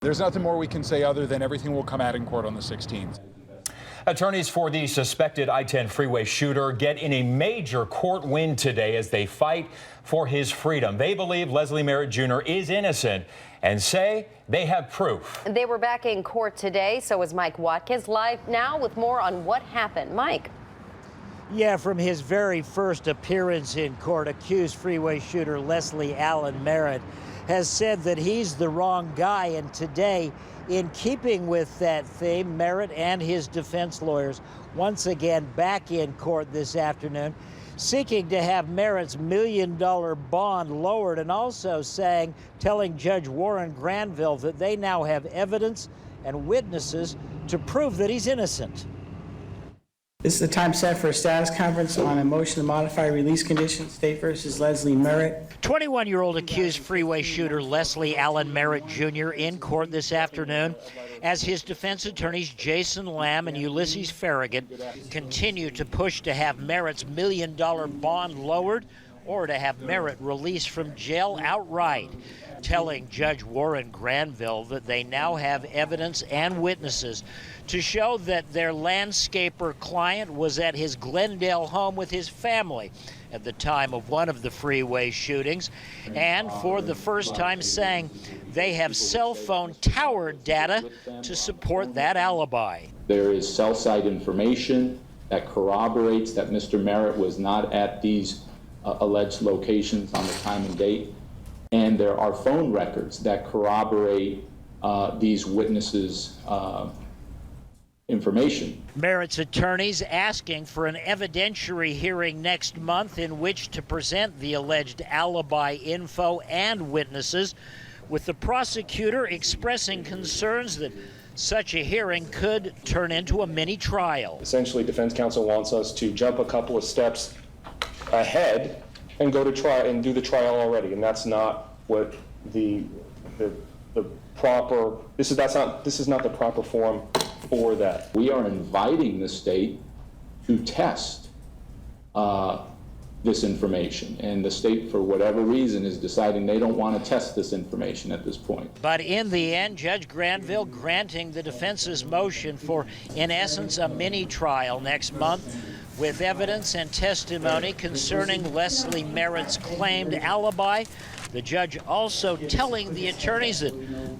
There's nothing more we can say other than everything will come out in court on the 16th. Attorneys for the suspected I-10 freeway shooter get in a major court win today as they fight for his freedom. They believe Leslie Merritt Jr. is innocent and say they have proof. They were back in court today, so is Mike Watkins, live now with more on what happened. Mike. Yeah, from his very first appearance in court, accused freeway shooter Leslie Allen Merritt has said that he's the wrong guy, and today, in keeping with that theme, Merritt and his defense lawyers once again back in court this afternoon, seeking to have Merritt's $1 million bond lowered, and also telling Judge Warren Granville that they now have evidence and witnesses to prove that he's innocent. This is the time set for a status conference on a motion to modify release conditions, State versus Leslie Merritt. 21-year-old accused freeway shooter Leslie Allen Merritt Jr. in court this afternoon as his defense attorneys Jason Lamb and Ulysses Farragut continue to push to have Merritt's $1 million bond lowered or to have Merritt released from jail outright, telling Judge Warren Granville that they now have evidence and witnesses to show that their landscaper client was at his Glendale home with his family at the time of one of the freeway shootings, and for the first time saying they have cell phone tower data to support that alibi. There is cell site information that corroborates that Mr. Merritt was not at these alleged locations on the time and date, and there are phone records that corroborate these witnesses' information. Merritt's attorneys asking for an evidentiary hearing next month in which to present the alleged alibi info and witnesses, with the prosecutor expressing concerns that such a hearing could turn into a mini trial. Essentially, defense counsel wants us to jump a couple of steps ahead and go to trial and do the trial already, and that's not what the proper. This is not the proper forum for that. We are inviting the state to test this information, and the state, for whatever reason, is deciding they don't want to test this information at this point. But in the end, Judge Granville granting the defense's motion for, in essence, a mini trial next month with evidence and testimony concerning Leslie Merritt's claimed alibi. The judge also telling the attorneys that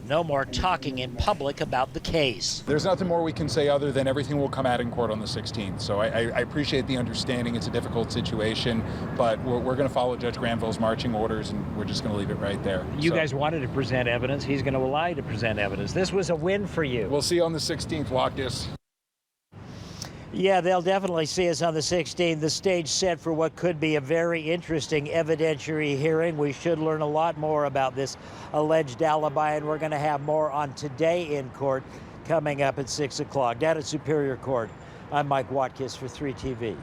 no more talking in public about the case. There's nothing more we can say other than everything will come out in court on the 16th. So I appreciate the understanding. It's a difficult situation, but we're going to follow Judge Granville's marching orders, and we're just going to leave it right there. You guys wanted to present evidence. He's going to allow you to present evidence. This was a win for you. We'll see you on the 16th, Watkins. Yeah, they'll definitely see us on the 16th. The stage set for what could be a very interesting evidentiary hearing. We should learn a lot more about this alleged alibi, and we're going to have more on Today in Court coming up at 6 o'clock. Down at Superior Court, I'm Mike Watkins for 3TV.